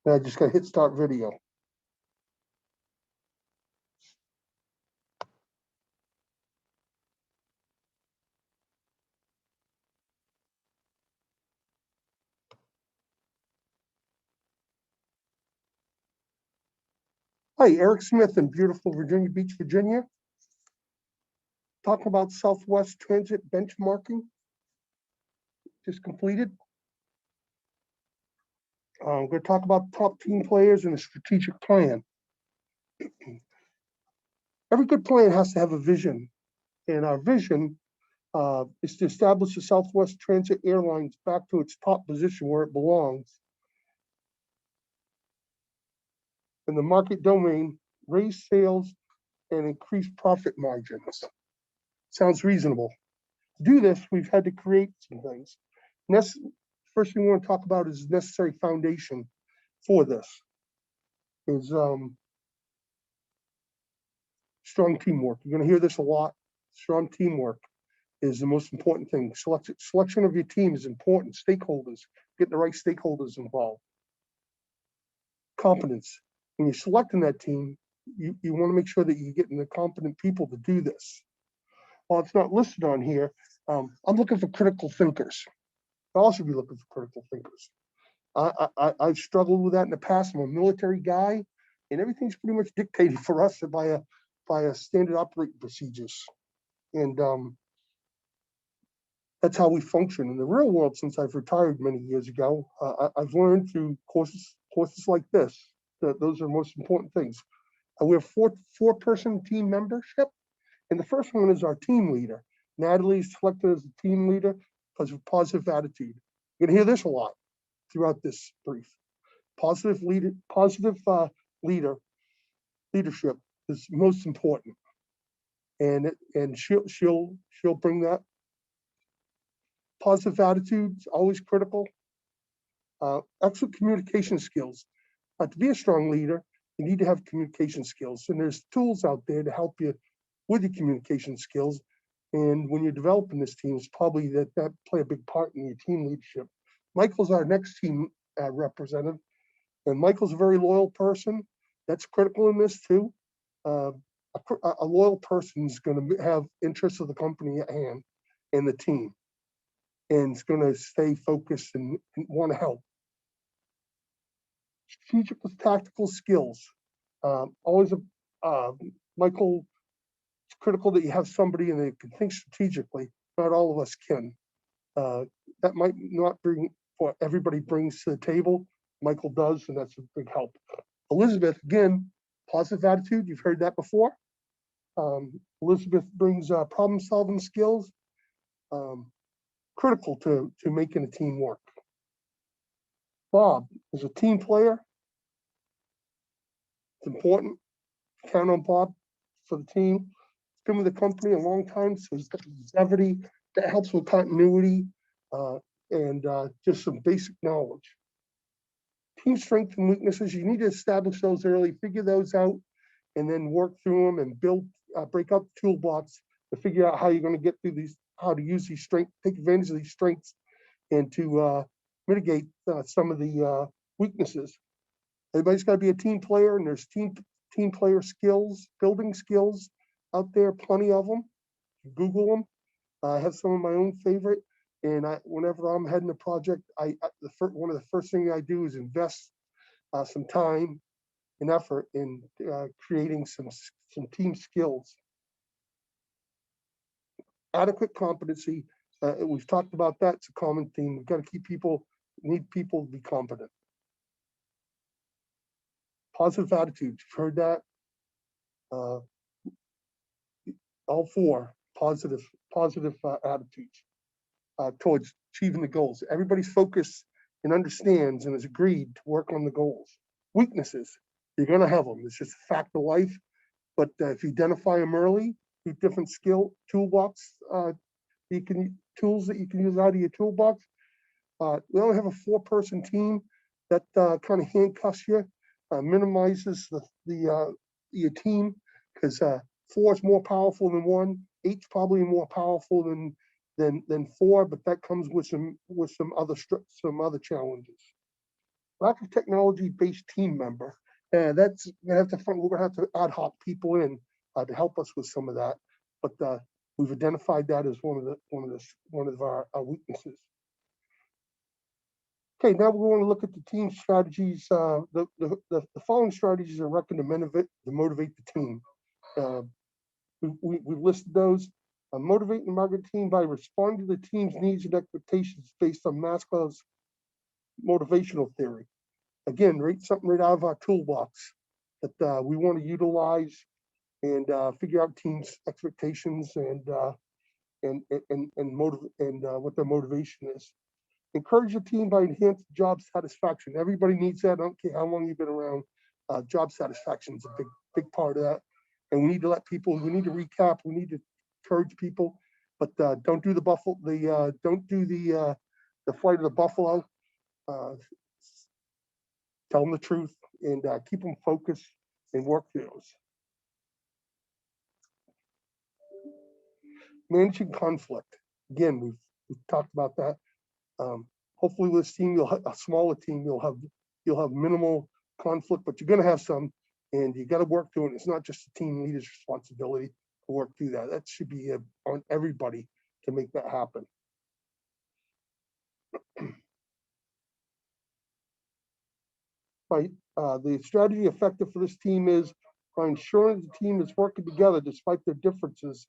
And I just got to hit start video. Hi, Eric Smith in beautiful Virginia Beach, Virginia. Talking about Southwest Transit benchmarking, just completed. We're going to talk about top team players and a strategic plan. Every good plan has to have a vision, and our vision is to establish the Southwest Transit Airlines back to its top position where it belongs in the market domain, raise sales, and increase profit margins. Sounds reasonable. To do this, we've had to create some things. First thing we want to talk about is necessary foundation for this is strong teamwork. You're going to hear this a lot. Strong teamwork is the most important thing. Selection of your team is important. Stakeholders, get the right stakeholders involved. Competence. When you're selecting that team, you want to make sure that you're getting the competent people to do this. While it's not listed on here, I'm looking for critical thinkers. I'll also be looking for critical thinkers. I've struggled with that in the past. I'm a military guy, and everything's pretty much dictated for us by a standard operating procedures. And that's how we function in the real world. Since I've retired many years ago, I've learned through courses like this that those are the most important things. We have four-person team membership, and the first one is our team leader. Natalie is selected as the team leader because of positive attitude. You're gonna hear this a lot throughout this brief. Positive leadership is most important, and she'll bring that. Positive attitude is always critical. Excellent communication skills. To be a strong leader, you need to have communication skills, and there's tools out there to help you with your communication skills. And when you're developing this team, it's probably that play a big part in your team leadership. Michael's our next team representative, and Michael's a very loyal person. That's critical in this too. A loyal person is going to have interests of the company at hand and the team, and is going to stay focused and want to help. Strategic with tactical skills. Michael, it's critical that you have somebody and they can think strategically. Not all of us can. That might not bring what everybody brings to the table. Michael does, and that's a big help. Elizabeth, again, positive attitude. You've heard that before. Elizabeth brings problem-solving skills, critical to making a team work. Bob is a team player. It's important. Count on Bob for the team. He's been with the company a long time, so he's got longevity. That helps with continuity and just some basic knowledge. Team strengths and weaknesses, you need to establish those early, figure those out, and then work through them and break up the toolbox to figure out how you're going to get through these, how to use these strengths, take advantage of these strengths, and to mitigate some of the weaknesses. Everybody's got to be a team player, and there's team player skills, building skills out there, plenty of them. Google them. I have some of my own favorite, and whenever I'm heading a project, one of the first things I do is invest some time and effort in creating some team skills. Adequate competency. We've talked about that. It's a common theme. We've got to need people to be competent. Positive attitude. You've heard that. All four positive attitudes towards achieving the goals. Everybody's focused and understands and has agreed to work on the goals. Weaknesses. You're going to have them. It's just a fact of life. But if you identify them early, through different toolbox, tools that you can use out of your toolbox. We only have a four-person team. That kind of handcuffs you, minimizes your team, because 4 is more powerful than 1. 8's probably more powerful than 4, but that comes with some other challenges. Lack of technology-based team member. That's gonna have to find, we're gonna have to ad hoc people in to help us with some of that. But we've identified that as one of our weaknesses. Okay, now we're going to look at the team strategies. The following strategies are recommended to motivate the team. We've listed those. Motivate and market the team by responding to the team's needs and expectations based on Maslow's motivational theory. Again, something right out of our toolbox that we want to utilize and figure out teams' expectations and what their motivation is. Encourage the team by enhancing job satisfaction. Everybody needs that. I don't care how long you've been around. Job satisfaction is a big part of that. And we need to let people. We need to recap. We need to encourage people, but don't do the flight of the buffalo. Tell them the truth and keep them focused and work those. Managing conflict. Again, we've talked about that. Hopefully with this team, a smaller team, you'll have minimal conflict, but you're going to have some, and you got to work through it. It's not just the team leader's responsibility to work through that. That should be on everybody to make that happen. Right. The strategy effective for this team is by ensuring the team is working together despite their differences,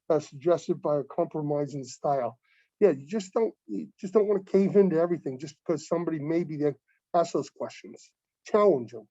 as suggested by a compromising style. Yeah, you just don't want to cave into everything just because somebody maybe they ask those questions. Challenge them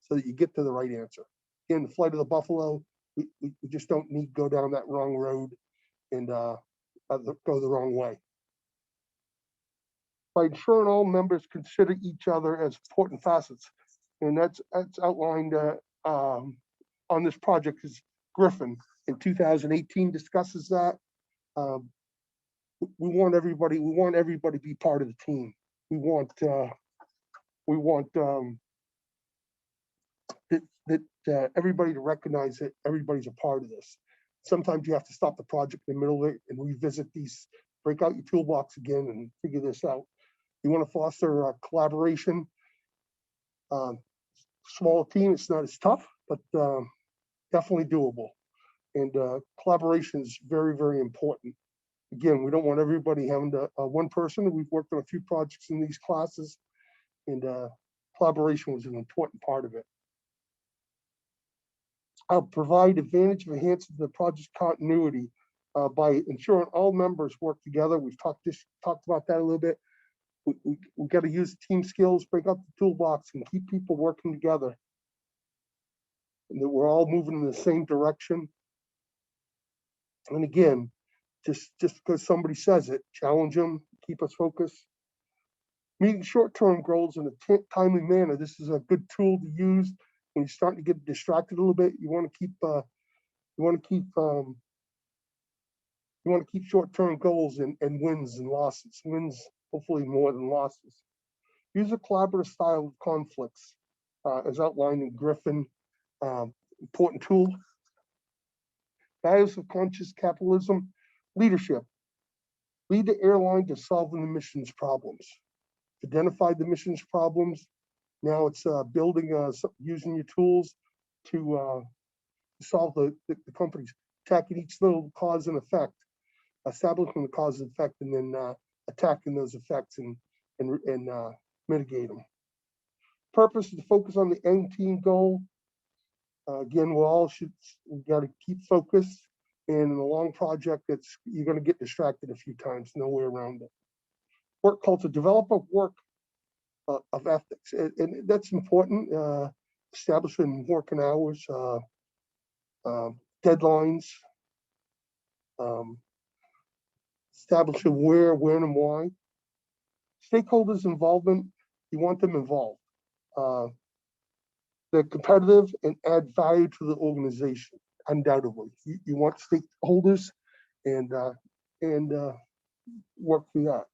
so that you get to the right answer. Again, the flight of the buffalo, we just don't need to go down that wrong road and go the wrong way. By ensuring all members consider each other as important facets, and that's outlined on this project. Is Griffin in 2018 discusses that. We want everybody to be part of the team. We want that everybody to recognize that everybody's a part of this. Sometimes you have to stop the project in the middle of it and revisit these, break out your toolbox again and figure this out. You want to foster collaboration. Small team, it's not as tough, but definitely doable. And collaboration is very, very important. Again, we don't want everybody having one person. We've worked on a few projects in these classes, and collaboration was an important part of it. I'll provide advantage of enhancing the project's continuity by ensuring all members work together. We've talked about that a little bit. We've got to use team skills, break up the toolbox, and keep people working together. And that we're all moving in the same direction. And again, just because somebody says it, challenge them, keep us focused. Meeting short-term goals in a timely manner. This is a good tool to use when you're starting to get distracted a little bit. You want to keep short-term goals and wins and losses. Wins hopefully more than losses. Use a collaborative style of conflicts, as outlined in Griffin. Important tool. Values of conscious capitalism. Leadership. Lead the airline to solving the mission's problems. Identify the mission's problems. Now it's building, using your tools to solve the companies. Attacking each little cause and effect. Establishing the cause and effect, and then attacking those effects and mitigate them. Purpose is to focus on the end team goal. Again, we got to keep focused. And in a long project, you're going to get distracted a few times. No way around it. Work culture. Develop a work of ethics, and that's important. Establishing working hours, deadlines. Establishing where, when, and why. Stakeholders' involvement, you want them involved. They're competitive and add value to the organization, undoubtedly. You want stakeholders and work through that.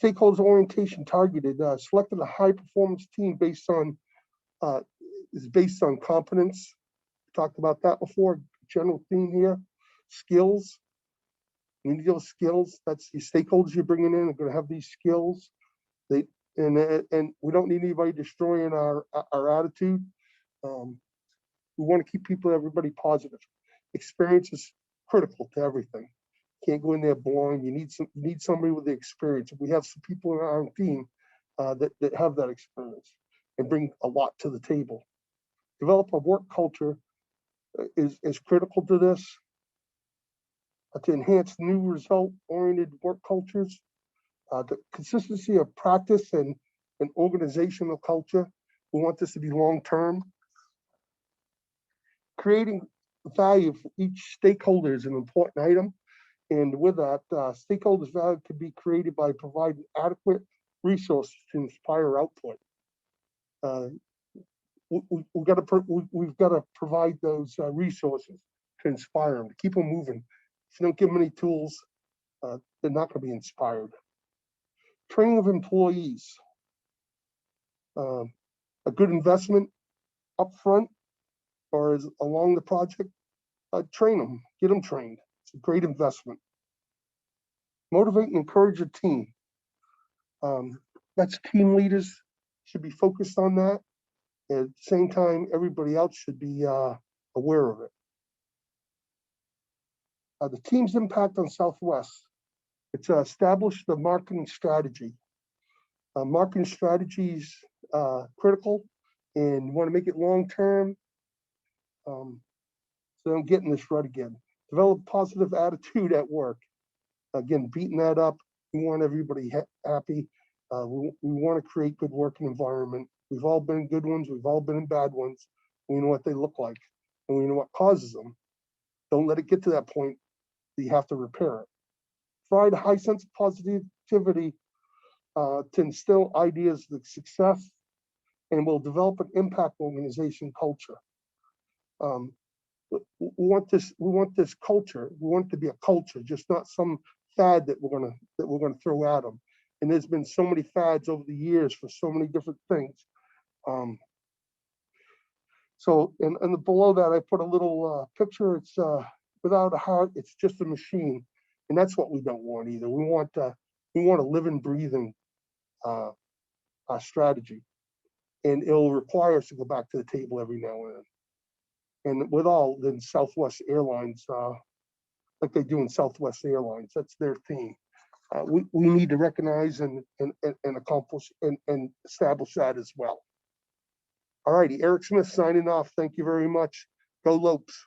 Stakeholders orientation targeted, selecting a high performance team based on competence. We talked about that before, general theme here. Skills. You need those skills. That's the stakeholders you're bringing in are going to have these skills. They and we don't need anybody destroying our attitude. We want to keep everybody positive. Experience is critical to everything. Can't go in there blind. You need somebody with the experience. We have some people on our team that have that experience and bring a lot to the table. Develop a work culture is critical to this. To enhance new result-oriented work cultures, the consistency of practice and organizational culture. We want this to be long-term. Creating value for each stakeholder is an important item. And with that, stakeholders' value can be created by providing adequate resources to inspire output. We've got to provide those resources to inspire them, to keep them moving. If you don't give them any tools, they're not going to be inspired. Training of employees, a good investment up front or as along the project. Train them, get them trained. It's a great investment. Motivate and encourage a team. That's team leaders should be focused on that. And at the same time, everybody else should be aware of it. The team's impact on Southwest. It's establish the marketing strategy. Marketing strategy is critical, and you want to make it long-term. So I'm getting this right again. Develop positive attitude at work. Again, beating that up. We want everybody happy. We want to create good working environment. We've all been in good ones. We've all been in bad ones. We know what they look like, and we know what causes them. Don't let it get to that point that you have to repair it. Provide a high sense of positivity to instill ideas of success, and will develop an impact organization culture. We want this culture. We want it to be a culture, just not some fad that we're gonna throw at them. And there's been so many fads over the years for so many different things. So and below that, I put a little picture. It's without a heart. It's just a machine, and that's what we don't want either. We want a living, breathing strategy, and it'll require us to go back to the table every now and then. And with all, then Southwest Airlines, like they do in Southwest Airlines, that's their theme. We need to recognize and accomplish and establish that as well. All righty, Eric Smith signing off. Thank you very much. Go Lopes.